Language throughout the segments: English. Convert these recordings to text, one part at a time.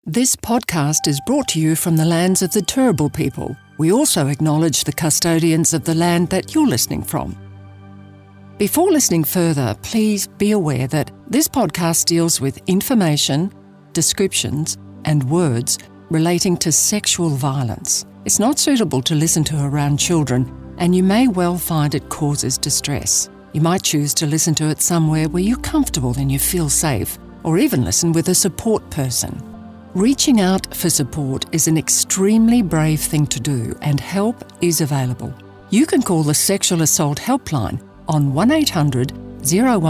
This podcast is brought to you from the lands of the Turrbal people. We also acknowledge the custodians of the land that you're listening from. Before listening further, please be aware that this podcast deals with information, descriptions, and words relating to sexual violence. It's not suitable to listen to around children, and you may well find it causes distress. You might choose to listen to it somewhere where you're comfortable and you feel safe, or even listen with a support person. Reaching out for support is an extremely brave thing to do, and help is available. You can call the Sexual Assault Helpline on 1800 010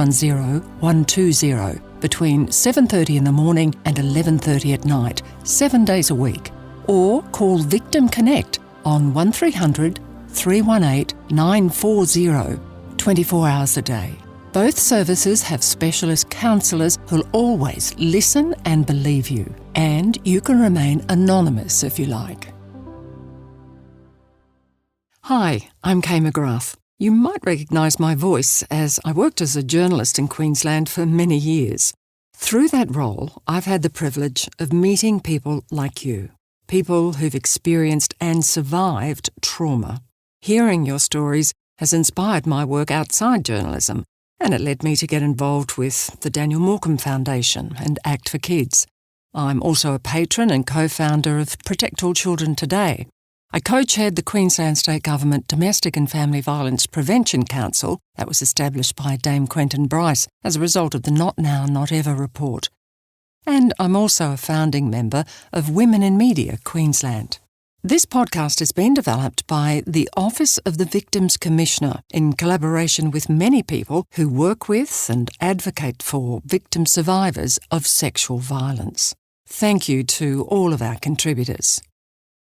120 between 7:30 in the morning and 11:30 at night, 7 days a week. Or call VictimConnect on 1300 318 940, 24 hours a day. Both services have specialist counsellors who'll always listen and believe you, and you can remain anonymous if you like. Hi, I'm Kay McGrath. You might recognise my voice as I worked as a journalist in Queensland for many years. Through that role, I've had the privilege of meeting people like you, people who've experienced and survived trauma. Hearing your stories has inspired my work outside journalism, and it led me to get involved with the Daniel Morecambe Foundation and Act for Kids. I'm also a patron and co-founder of Protect All Children Today. I co-chaired the Queensland State Government Domestic and Family Violence Prevention Council that was established by Dame Quentin Bryce as a result of the Not Now, Not Ever report. And I'm also a founding member of Women in Media Queensland. This podcast has been developed by the Office of the Victims Commissioner in collaboration with many people who work with and advocate for victim survivors of sexual violence. Thank you to all of our contributors.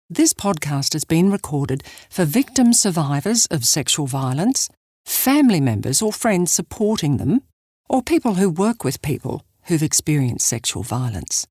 This podcast has been recorded for victim survivors of sexual violence, family members or friends supporting them, or people who work with people who've experienced sexual violence.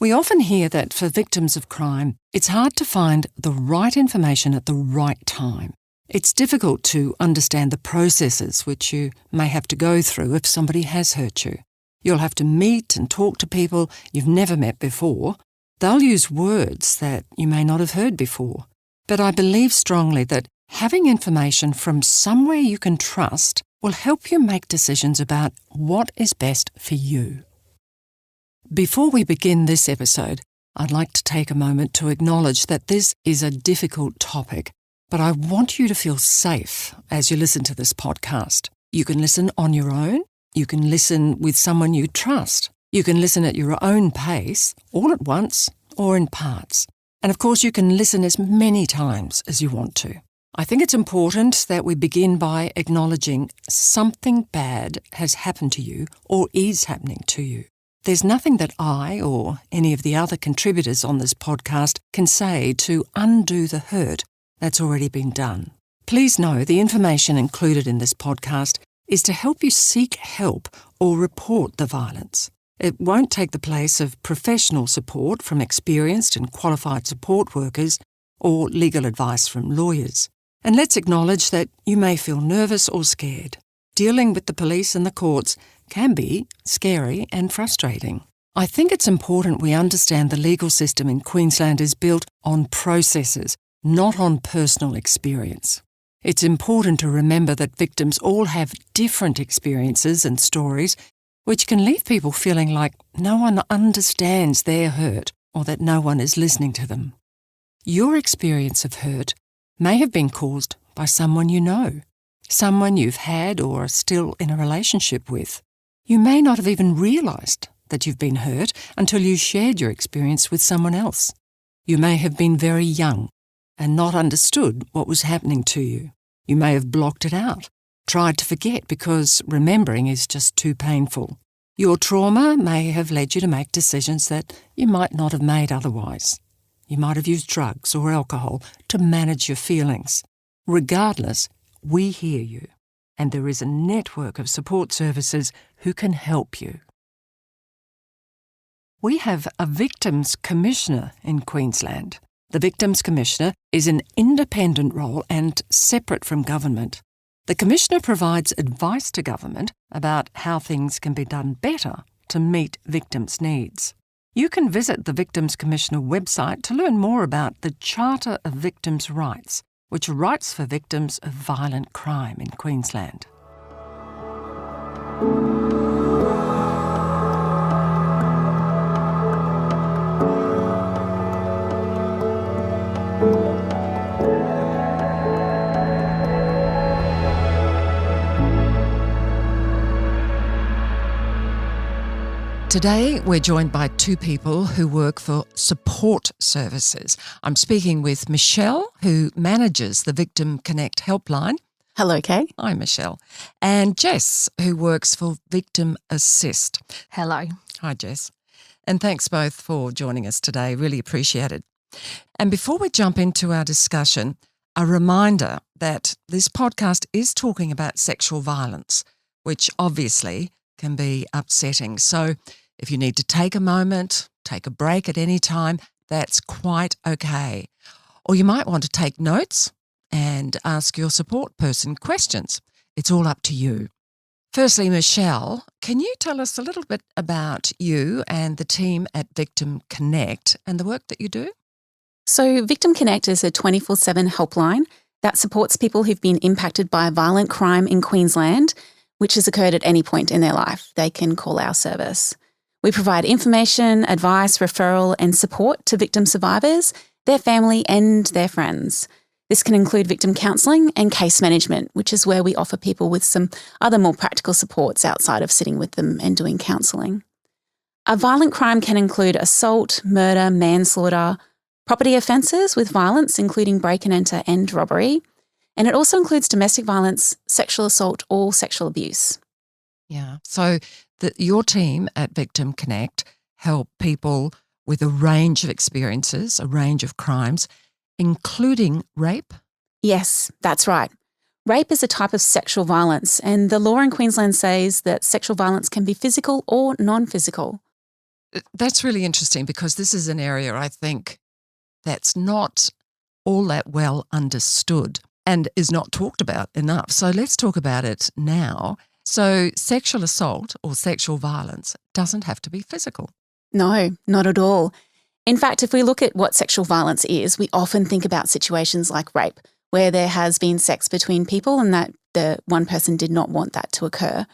We often hear that for victims of crime, it's hard to find the right information at the right time. It's difficult to understand the processes which you may have to go through if somebody has hurt you. You'll have to meet and talk to people you've never met before. They'll use words that you may not have heard before. But I believe strongly that having information from somewhere you can trust will help you make decisions about what is best for you. Before we begin this episode, I'd like to take a moment to acknowledge that this is a difficult topic, but I want you to feel safe as you listen to this podcast. You can listen on your own. You can listen with someone you trust. You can listen at your own pace, all at once, or in parts. And of course, you can listen as many times as you want to. I think it's important that we begin by acknowledging something bad has happened to you or is happening to you. There's nothing that I or any of the other contributors on this podcast can say to undo the hurt that's already been done. Please know the information included in this podcast is to help you seek help or report the violence. It won't take the place of professional support from experienced and qualified support workers or legal advice from lawyers. And let's acknowledge that you may feel nervous or scared. Dealing with the police and the courts can be scary and frustrating. I think it's important we understand the legal system in Queensland is built on processes, not on personal experience. It's important to remember that victims all have different experiences and stories, which can leave people feeling like no one understands their hurt or that no one is listening to them. Your experience of hurt may have been caused by someone you know, someone you've had or are still in a relationship with. You may not have even realised that you've been hurt until you shared your experience with someone else. You may have been very young and not understood what was happening to you. You may have blocked it out, tried to forget because remembering is just too painful. Your trauma may have led you to make decisions that you might not have made otherwise. You might have used drugs or alcohol to manage your feelings. Regardless, we hear you, and there is a network of support services who can help you. We have a Victims Commissioner in Queensland. The Victims Commissioner is an independent role and separate from government. The Commissioner provides advice to government about how things can be done better to meet victims' needs. You can visit the Victims Commissioner website to learn more about the Charter of Victims' Rights, which are rights for victims of violent crime in Queensland. Today, we're joined by two people who work for support services. I'm speaking with Michelle, who manages the VictimConnect helpline. Hello, Kay. Hi, Michelle. And Jess, who works for Victim Assist. Hello. Hi, Jess. And thanks both for joining us today. Really appreciate it. And before we jump into our discussion, a reminder that this podcast is talking about sexual violence, which obviously can be upsetting. So if you need to take a moment, take a break at any time, that's quite okay. Or you might want to take notes and ask your support person questions. It's all up to you. Firstly, Michelle, can you tell us a little bit about you and the team at VictimConnect and the work that you do? So VictimConnect is a 24/7 helpline that supports people who've been impacted by violent crime in Queensland, which has occurred at any point in their life. They can call our service. We provide information, advice, referral and support to victim survivors, their family and their friends. This can include victim counselling and case management, which is where we offer people with some other more practical supports outside of sitting with them and doing counselling. A violent crime can include assault, murder, manslaughter, property offences with violence, including break and enter and robbery. And it also includes domestic violence, sexual assault or sexual abuse. Yeah. So your team at VictimConnect help people with a range of experiences, a range of crimes, including rape? Yes, that's right. Rape is a type of sexual violence, and the law in Queensland says that sexual violence can be physical or non-physical. That's really interesting because this is an area I think that's not all that well understood and is not talked about enough. So let's talk about it now. So sexual assault or sexual violence doesn't have to be physical. No, not at all. In fact, if we look at what sexual violence is, we often think about situations like rape, where there has been sex between people and that the one person did not want that to occur.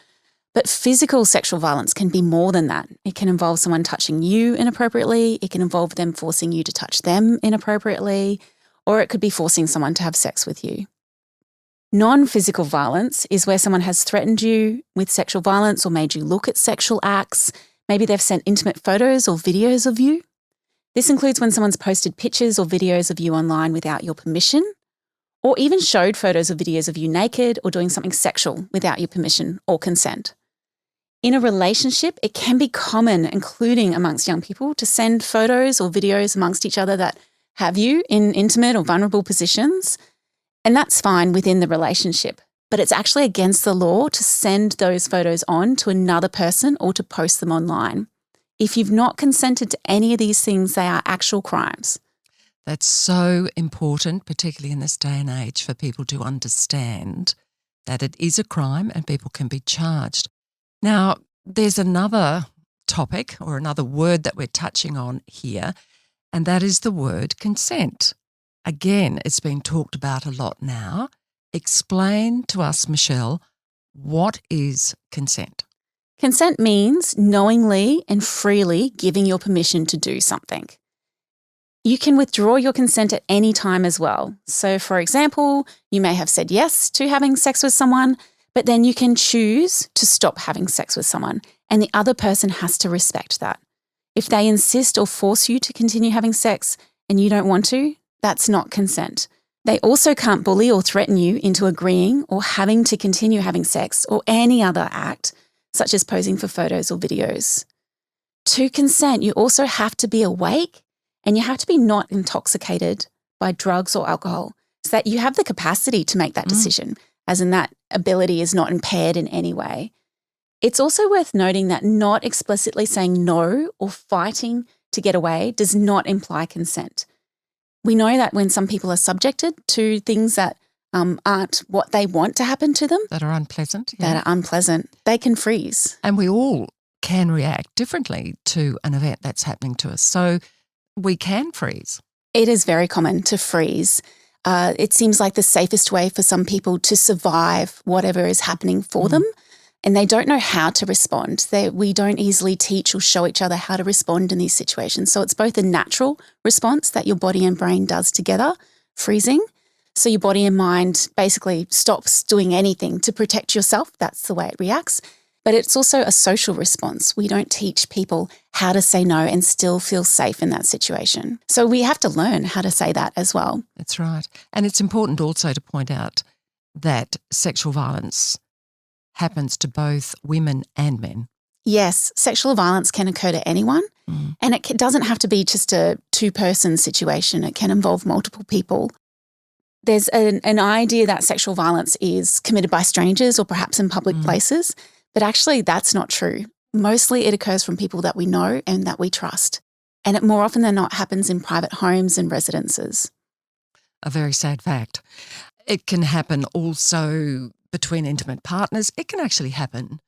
But physical sexual violence can be more than that. It can involve someone touching you inappropriately. It can involve them forcing you to touch them inappropriately, or it could be forcing someone to have sex with you. Non-physical violence is where someone has threatened you with sexual violence or made you look at sexual acts. Maybe they've sent intimate photos or videos of you. This includes when someone's posted pictures or videos of you online without your permission, or even showed photos or videos of you naked or doing something sexual without your permission or consent. In a relationship, it can be common, including amongst young people, to send photos or videos amongst each other that have you in intimate or vulnerable positions. And that's fine within the relationship, but it's actually against the law to send those photos on to another person or to post them online. If you've not consented to any of these things, they are actual crimes. That's so important, particularly in this day and age, for people to understand that it is a crime and people can be charged. Now, there's another topic or another word that we're touching on here, and that is the word consent. Again, it's been talked about a lot now. Explain to us, Michelle, what is consent? Consent means knowingly and freely giving your permission to do something. You can withdraw your consent at any time as well. So, for example, you may have said yes to having sex with someone, but then you can choose to stop having sex with someone, and the other person has to respect that. If they insist or force you to continue having sex and you don't want to, that's not consent. They also can't bully or threaten you into agreeing or having to continue having sex or any other act, such as posing for photos or videos. To consent, you also have to be awake and you have to be not intoxicated by drugs or alcohol so that you have the capacity to make that decision, as in that ability is not impaired in any way. It's also worth noting that not explicitly saying no or fighting to get away does not imply consent. We know that when some people are subjected to things that aren't what they want to happen to them, That are unpleasant. that are unpleasant, they can freeze. And we all can react differently to an event that's happening to us. So we can freeze. It is very common to freeze. It seems like the safest way for some people to survive whatever is happening for them, and they don't know how to respond. We don't easily teach or show each other how to respond in these situations. So it's both a natural response that your body and brain does together, freezing. So your body and mind basically stops doing anything to protect yourself. That's the way it reacts. But it's also a social response. We don't teach people how to say no and still feel safe in that situation. So we have to learn how to say that as well. That's right. And it's important also to point out that sexual violence happens to both women and men. Yes, sexual violence can occur to anyone, and it doesn't have to be just a two-person situation. It can involve multiple people. There's an idea that sexual violence is committed by strangers or perhaps in public places. But actually, that's not true. Mostly it occurs from people that we know and that we trust. And it more often than not happens in private homes and residences. A very sad fact. It can happen also between intimate partners. It can actually happen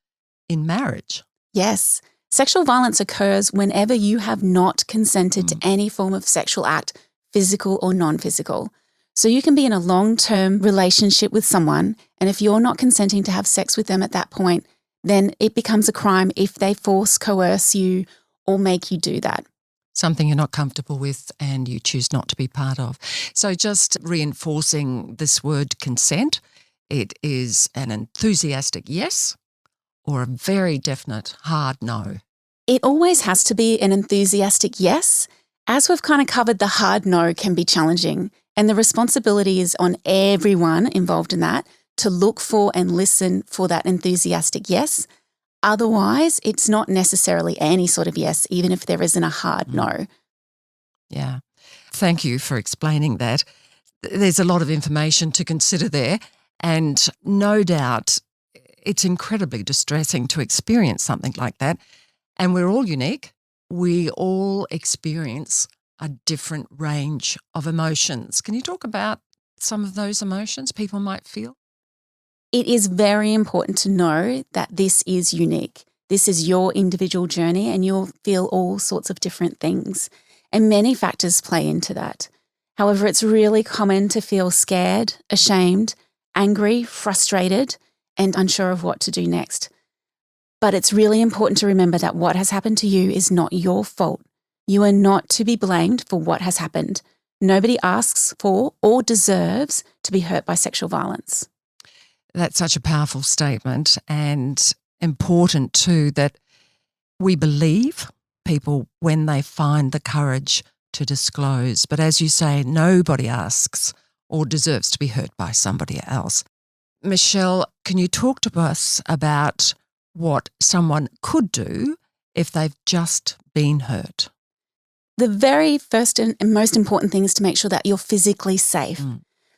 in marriage. Yes. Sexual violence occurs whenever you have not consented to any form of sexual act, physical or non-physical. So you can be in a long-term relationship with someone, and if you're not consenting to have sex with them at that point, then it becomes a crime if they force, coerce you or make you do that. Something you're not comfortable with and you choose not to be part of. So just reinforcing this word consent, it is an enthusiastic yes or a very definite hard no. It always has to be an enthusiastic yes. As we've kind of covered, the hard no can be challenging, and the responsibility is on everyone involved in that to look for and listen for that enthusiastic yes. Otherwise, it's not necessarily any sort of yes, even if there isn't a hard no. Yeah. Thank you for explaining that. There's a lot of information to consider there, and no doubt it's incredibly distressing to experience something like that. And we're all unique. We all experience a different range of emotions. Can you talk about some of those emotions people might feel? It is very important to know that this is unique. This is your individual journey and you'll feel all sorts of different things. And many factors play into that. However, it's really common to feel scared, ashamed, angry, frustrated, and unsure of what to do next. But it's really important to remember that what has happened to you is not your fault. You are not to be blamed for what has happened. Nobody asks for or deserves to be hurt by sexual violence. That's such a powerful statement, and important too that we believe people when they find the courage to disclose. But as you say, nobody asks or deserves to be hurt by somebody else. Michelle, can you talk to us about what someone could do if they've just been hurt? The very first and most important thing is to make sure that you're physically safe.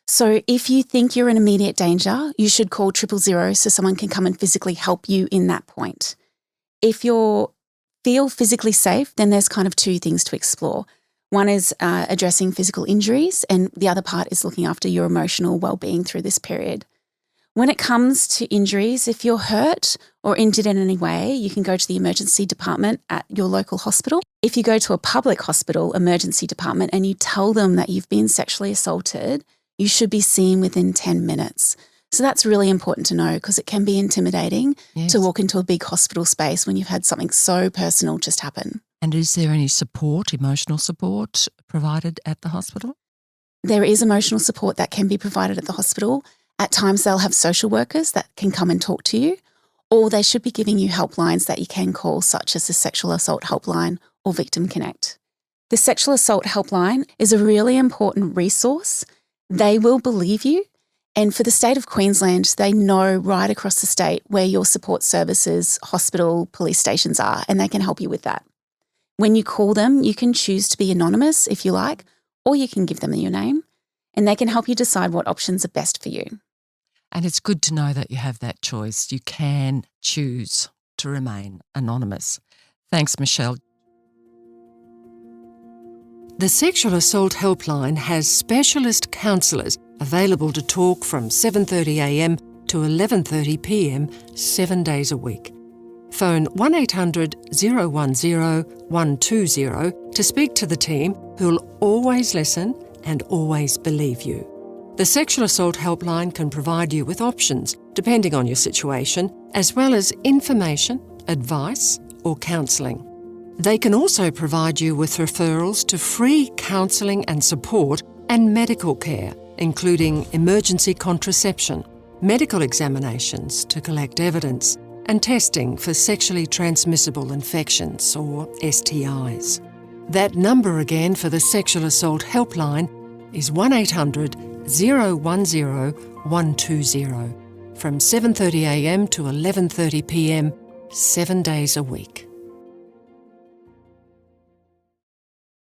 So if you think you're in immediate danger, you should call 000 so someone can come and physically help you in that point. If you feel physically safe, then there's kind of two things to explore. One is addressing physical injuries, and the other part is looking after your emotional well-being through this period. When it comes to injuries, if you're hurt or injured in any way, you can go to the emergency department at your local hospital. If you go to a public hospital emergency department and you tell them that you've been sexually assaulted, you should be seen within 10 minutes. So that's really important to know because it can be intimidating to walk into a big hospital space when you've had something so personal just happen. And is there any support, emotional support provided at the hospital? There is emotional support that can be provided at the hospital. At times they'll have social workers that can come and talk to you, or they should be giving you helplines that you can call, such as the Sexual Assault Helpline or VictimConnect. The Sexual Assault Helpline is a really important resource. They will believe you. And for the state of Queensland, they know right across the state where your support services, hospital, police stations are, and they can help you with that. When you call them, you can choose to be anonymous if you like, or you can give them your name, and they can help you decide what options are best for you. And it's good to know that you have that choice. You can choose to remain anonymous. Thanks, Michelle. The Sexual Assault Helpline has specialist counsellors available to talk from 7:30 a.m. to 11:30 p.m. 7 days a week. Phone 1800 010 120 to speak to the team who'll always listen and always believe you. The Sexual Assault Helpline can provide you with options depending on your situation, as well as information, advice or counselling. They can also provide you with referrals to free counselling and support and medical care, including emergency contraception, medical examinations to collect evidence, and testing for sexually transmissible infections or STIs. That number again for the Sexual Assault Helpline is 1800 010 120 from 7:30am to 11:30pm, 7 days a week.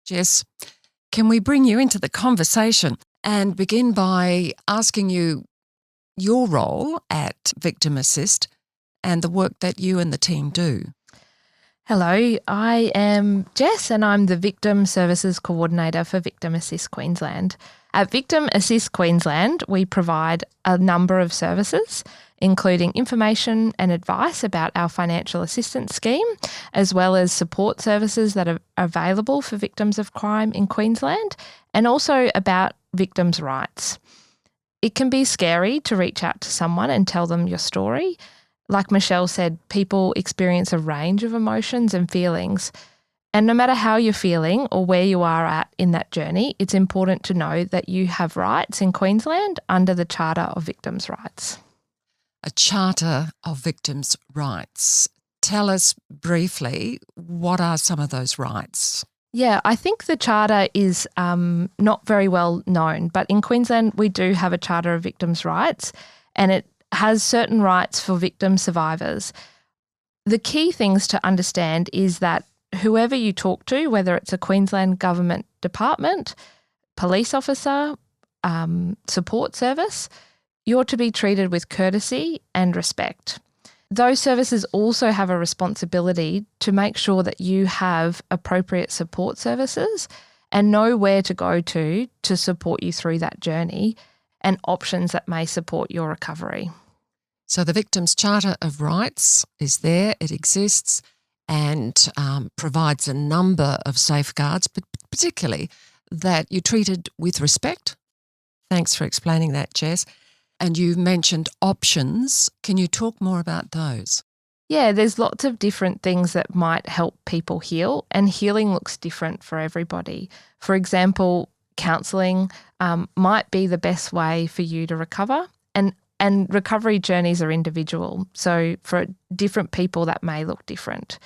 Jess, can we bring you into the conversation and begin by asking you your role at Victim Assist and the work that you and the team do? Hello, I am Jess and I'm the Victim Services Coordinator for Victim Assist Queensland. At Victim Assist Queensland, we provide a number of services, including information and advice about our financial assistance scheme, as well as support services that are available for victims of crime in Queensland, and also about victims' rights. It can be scary to reach out to someone and tell them your story. Like Michelle said, people experience a range of emotions and feelings. And no matter how you're feeling or where you are at in that journey, it's important to know that you have rights in Queensland under the Charter of Victims' Rights. A Charter of Victims' Rights. Tell us briefly, what are some of those rights? Yeah, I think the Charter is not very well known, but in Queensland we do have a Charter of Victims' Rights, and it has certain rights for victim survivors. The key things to understand is that whoever you talk to, whether it's a Queensland government department, police officer, support service, you're to be treated with courtesy and respect. Those services also have a responsibility to make sure that you have appropriate support services and know where to go to support you through that journey and options that may support your recovery. So the Victims' Charter of Rights is there, it exists, and provides a number of safeguards, but particularly that you're treated with respect. Thanks for explaining that, Jess. And you mentioned options. Can you talk more about those? Yeah, there's lots of different things that might help people heal, and healing looks different for everybody. For example, counselling might be the best way for you to recover, and recovery journeys are individual. So for different people, that may look different.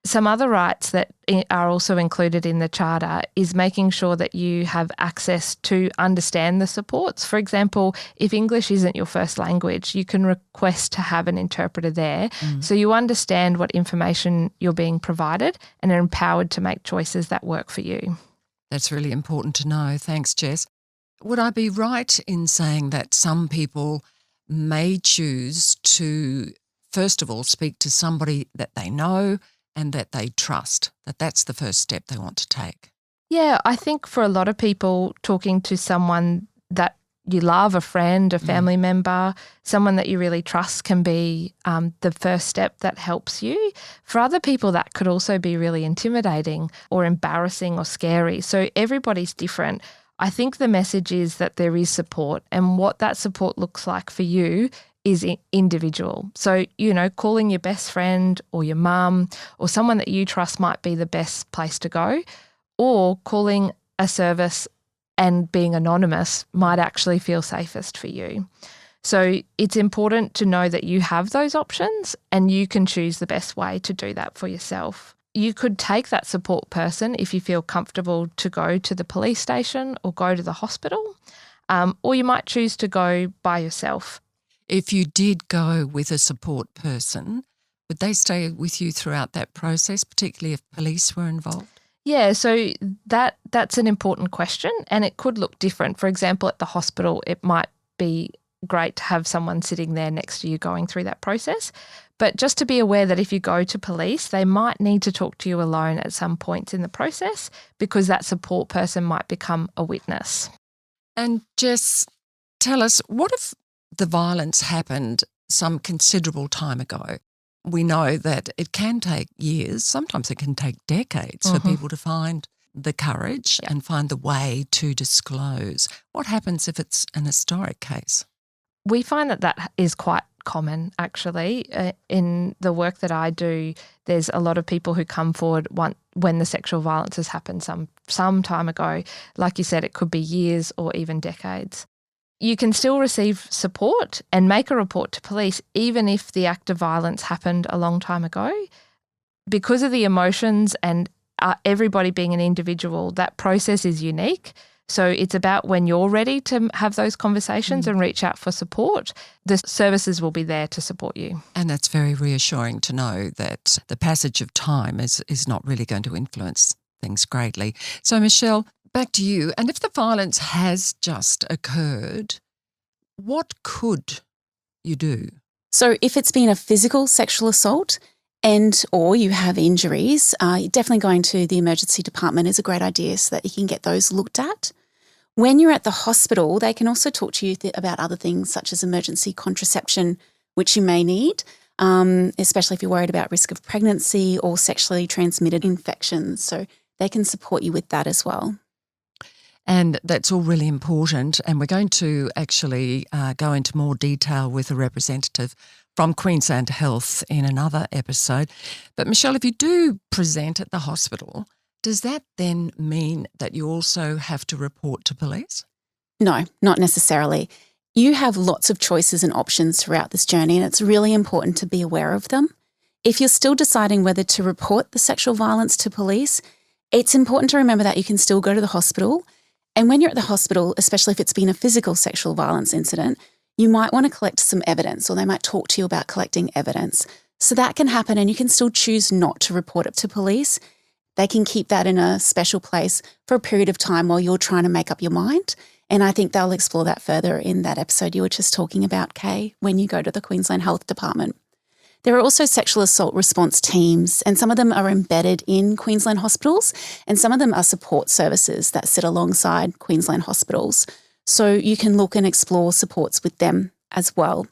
Some other rights that are also included in the Charter is making sure that you have access to understand the supports. For example, if English isn't your first language, you can request to have an interpreter there so you understand what information you're being provided and are empowered to make choices that work for you. That's really important to know. Thanks, Jess. Would I be right in saying that some people may choose to, first of all, speak to somebody that they know and that they trust, that's the first step they want to take? Yeah, I think for a lot of people, talking to someone that you love, a friend, a family member, someone that you really trust can be the first step that helps you. For other people, that could also be really intimidating or embarrassing or scary. So everybody's different. I think the message is that there is support, and what that support looks like for you is individual. So, calling your best friend or your mum or someone that you trust might be the best place to go, or calling a service and being anonymous might actually feel safest for you. So it's important to know that you have those options and you can choose the best way to do that for yourself. You could take that support person if you feel comfortable to go to the police station or go to the hospital, or you might choose to go by yourself. If you did go with a support person, would they stay with you throughout that process, particularly if police were involved? Yeah, so that's an important question, and it could look different. For example, at the hospital, it might be great to have someone sitting there next to you going through that process. But just to be aware that if you go to police, they might need to talk to you alone at some points in the process because that support person might become a witness. And Jess, tell us, what if the violence happened some considerable time ago we know that it can take years, sometimes it can take decades for people to find the courage and find the way to disclose. What happens if it's an historic case? We find that is quite common, actually. In the work that I do, there's a lot of people who come forward when the sexual violence has happened some time ago. Like you said, it could be years or even decades. You can still receive support and make a report to police even if the act of violence happened a long time ago. Because of the emotions and everybody being an individual, that process is unique. So it's about when you're ready to have those conversations and reach out for support, the services will be there to support you. And that's very reassuring to know that the passage of time is not really going to influence things greatly. So Michelle, back to you. And if the violence has just occurred, what could you do? So if it's been a physical sexual assault or you have injuries, definitely going to the emergency department is a great idea so that you can get those looked at. When you're at the hospital, they can also talk to you about other things such as emergency contraception, which you may need, especially if you're worried about risk of pregnancy or sexually transmitted infections. So they can support you with that as well. And that's all really important. And we're going to actually go into more detail with a representative from Queensland Health in another episode. But Michelle, if you do present at the hospital, does that then mean that you also have to report to police? No, not necessarily. You have lots of choices and options throughout this journey, and it's really important to be aware of them. If you're still deciding whether to report the sexual violence to police, it's important to remember that you can still go to the hospital. And when you're at the hospital, especially if it's been a physical sexual violence incident, you might want to collect some evidence, or they might talk to you about collecting evidence. So that can happen, and you can still choose not to report it to police. They can keep that in a special place for a period of time while you're trying to make up your mind. And I think they'll explore that further in that episode you were just talking about, Kay, when you go to the Queensland Health Department. There are also sexual assault response teams, and some of them are embedded in Queensland hospitals, and some of them are support services that sit alongside Queensland hospitals. So you can look and explore supports with them as well,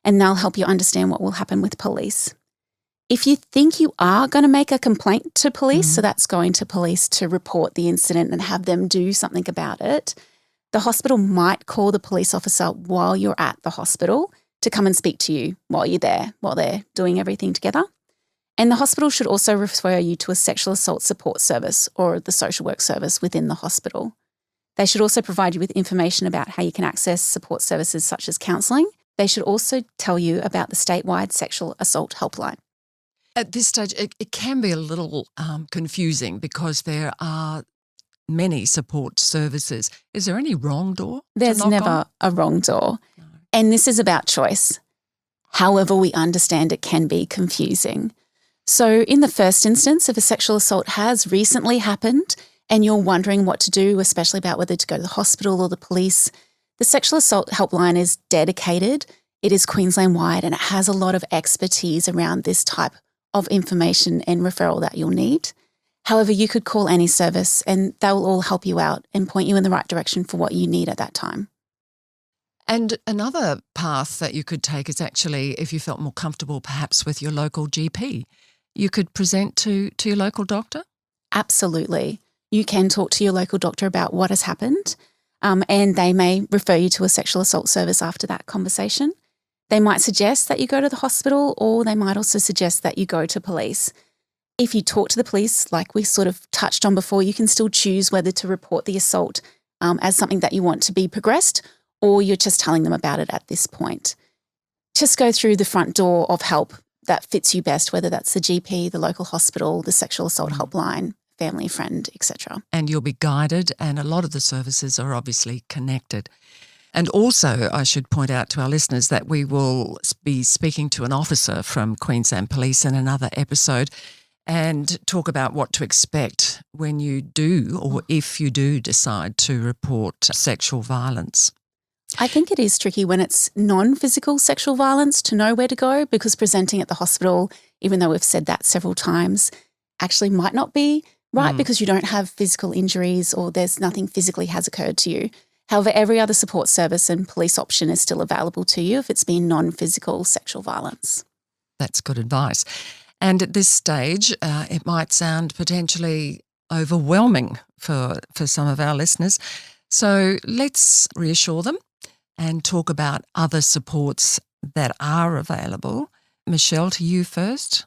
and they'll help you understand what will happen with police. If you think you are going to make a complaint to police, so that's going to police to report the incident and have them do something about it, the hospital might call the police officer while you're at the hospital to come and speak to you while you're there, while they're doing everything together. And the hospital should also refer you to a sexual assault support service or the social work service within the hospital. They should also provide you with information about how you can access support services such as counselling. They should also tell you about the statewide Sexual Assault Helpline. At this stage, it can be a little confusing because there are many support services. Is there any wrong door? There's never a wrong door. No. And this is about choice. However, we understand it can be confusing. So in the first instance, if a sexual assault has recently happened and you're wondering what to do, especially about whether to go to the hospital or the police, the Sexual Assault Helpline is dedicated. It is Queensland-wide and it has a lot of expertise around this type of information and referral that you'll need. However, you could call any service and they'll all help you out and point you in the right direction for what you need at that time. And another path that you could take is actually, if you felt more comfortable perhaps with your local GP, you could present to your local doctor? Absolutely. You can talk to your local doctor about what has happened, and they may refer you to a sexual assault service after that conversation. They might suggest that you go to the hospital, or they might also suggest that you go to police. If you talk to the police, like we sort of touched on before, you can still choose whether to report the assault as something that you want to be progressed, or you're just telling them about it at this point. Just go through the front door of help that fits you best, whether that's the GP, the local hospital, the sexual assault helpline, family, friend, etc. And you'll be guided, and a lot of the services are obviously connected. And also, I should point out to our listeners that we will be speaking to an officer from Queensland Police in another episode and talk about what to expect when you do, or if you do decide to report sexual violence. I think it is tricky when it's non-physical sexual violence to know where to go, because presenting at the hospital, even though we've said that several times, actually might not be right because you don't have physical injuries or there's nothing physically has occurred to you. However, every other support service and police option is still available to you if it's been non-physical sexual violence. That's good advice. And at this stage, it might sound potentially overwhelming for some of our listeners. So let's reassure them and talk about other supports that are available. Michelle, to you first.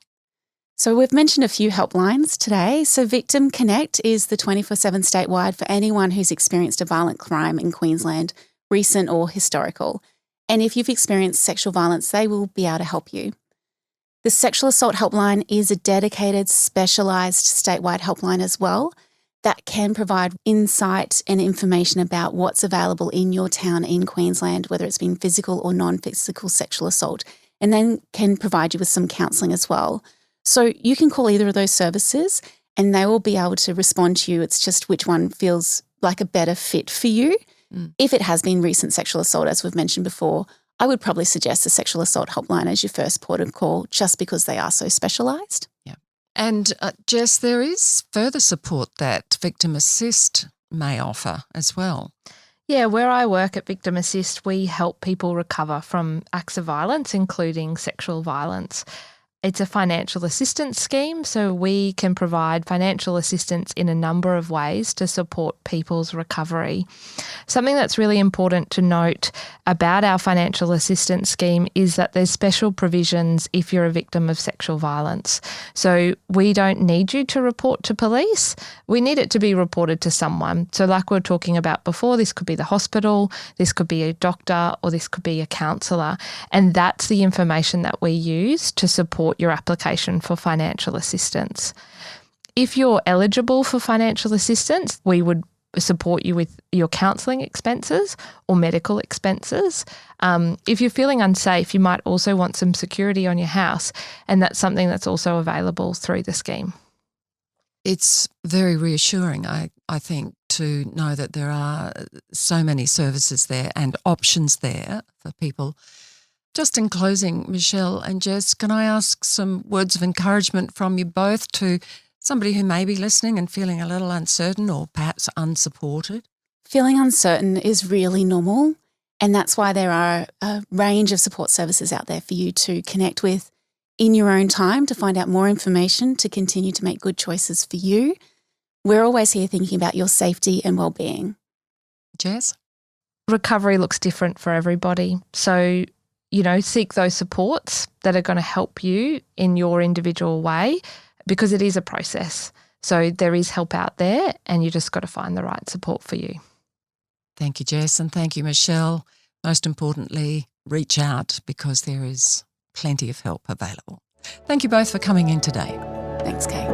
So we've mentioned a few helplines today. So VictimConnect is the 24/7 statewide for anyone who's experienced a violent crime in Queensland, recent or historical. And if you've experienced sexual violence, they will be able to help you. The Sexual Assault Helpline is a dedicated, specialised statewide helpline as well that can provide insight and information about what's available in your town in Queensland, whether it's been physical or non-physical sexual assault, and then can provide you with some counselling as well. So you can call either of those services and they will be able to respond to you. It's just which one feels like a better fit for you. If it has been recent sexual assault, as we've mentioned before, I would probably suggest the Sexual Assault Helpline as your first port of call, just because they are so specialised. Yeah. And Jess, there is further support that Victim Assist may offer as well. Yeah, where I work at Victim Assist, we help people recover from acts of violence, including sexual violence. It's a financial assistance scheme, so we can provide financial assistance in a number of ways to support people's recovery. Something that's really important to note about our financial assistance scheme is that there's special provisions if you're a victim of sexual violence. So we don't need you to report to police. We need it to be reported to someone. So like we were talking about before, this could be the hospital, this could be a doctor, or this could be a counsellor. And that's the information that we use to support your application for financial assistance. If you're eligible for financial assistance, we would support you with your counselling expenses or medical expenses. If you're feeling unsafe, you might also want some security on your house, and that's something that's also available through the scheme. It's very reassuring, I think, to know that there are so many services there and options there for people. Just in closing, Michelle and Jess, can I ask some words of encouragement from you both to somebody who may be listening and feeling a little uncertain or perhaps unsupported? Feeling uncertain is really normal, and that's why there are a range of support services out there for you to connect with in your own time to find out more information to continue to make good choices for you. We're always here thinking about your safety and well-being. Jess? Recovery looks different for everybody. So, seek those supports that are going to help you in your individual way, because it is a process. So there is help out there, and you just got to find the right support for you. Thank you, Jess, and thank you, Michelle. Most importantly, reach out, because there is plenty of help available. Thank you both for coming in today. Thanks, Kay.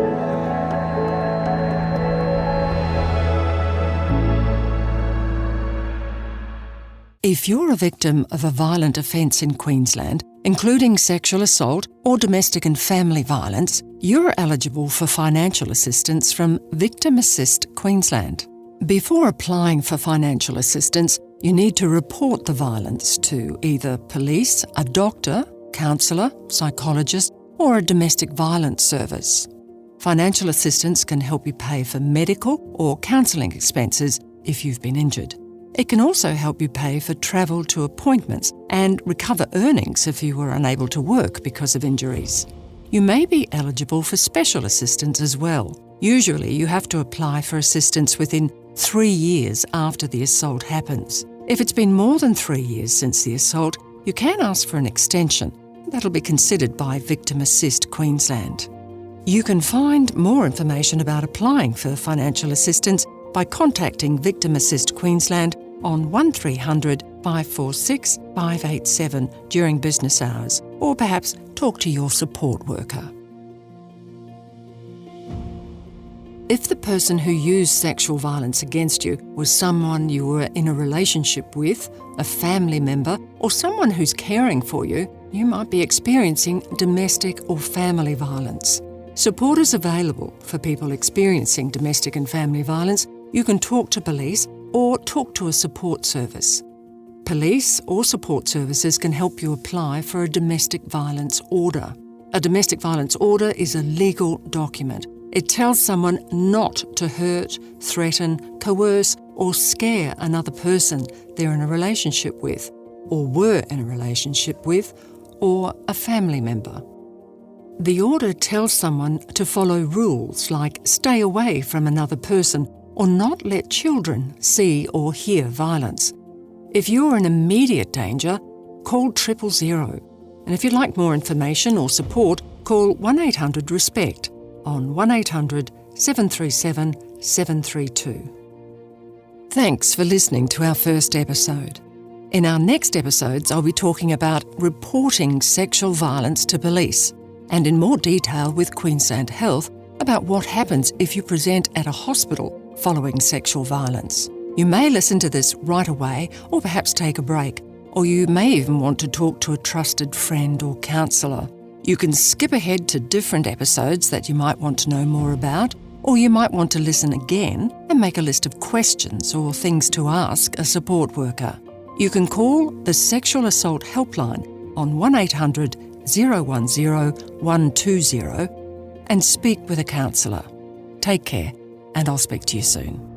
If you're a victim of a violent offence in Queensland, including sexual assault or domestic and family violence, you're eligible for financial assistance from Victim Assist Queensland. Before applying for financial assistance, you need to report the violence to either police, a doctor, counsellor, psychologist, or a domestic violence service. Financial assistance can help you pay for medical or counselling expenses if you've been injured. It can also help you pay for travel to appointments and recover earnings if you were unable to work because of injuries. You may be eligible for special assistance as well. Usually you have to apply for assistance within 3 years after the assault happens. If it's been more than 3 years since the assault, you can ask for an extension. That'll be considered by Victim Assist Queensland. You can find more information about applying for financial assistance by contacting Victim Assist Queensland on 1300 546 587 during business hours, or perhaps talk to your support worker. If the person who used sexual violence against you was someone you were in a relationship with, a family member, or someone who's caring for you, you might be experiencing domestic or family violence. Support is available for people experiencing domestic and family violence. You can talk to police or talk to a support service. Police or support services can help you apply for a domestic violence order. A domestic violence order is a legal document. It tells someone not to hurt, threaten, coerce, or scare another person they're in a relationship with, or were in a relationship with, or a family member. The order tells someone to follow rules like stay away from another person or not let children see or hear violence. If you're in immediate danger, call 000. And if you'd like more information or support, call 1-800-RESPECT on 1-800-737-732. Thanks for listening to our first episode. In our next episodes, I'll be talking about reporting sexual violence to police, and in more detail with Queensland Health about what happens if you present at a hospital following sexual violence. You may listen to this right away or perhaps take a break, or you may even want to talk to a trusted friend or counsellor. You can skip ahead to different episodes that you might want to know more about, or you might want to listen again and make a list of questions or things to ask a support worker. You can call the Sexual Assault Helpline on 1-800-010-120 and speak with a counsellor. Take care, and I'll speak to you soon.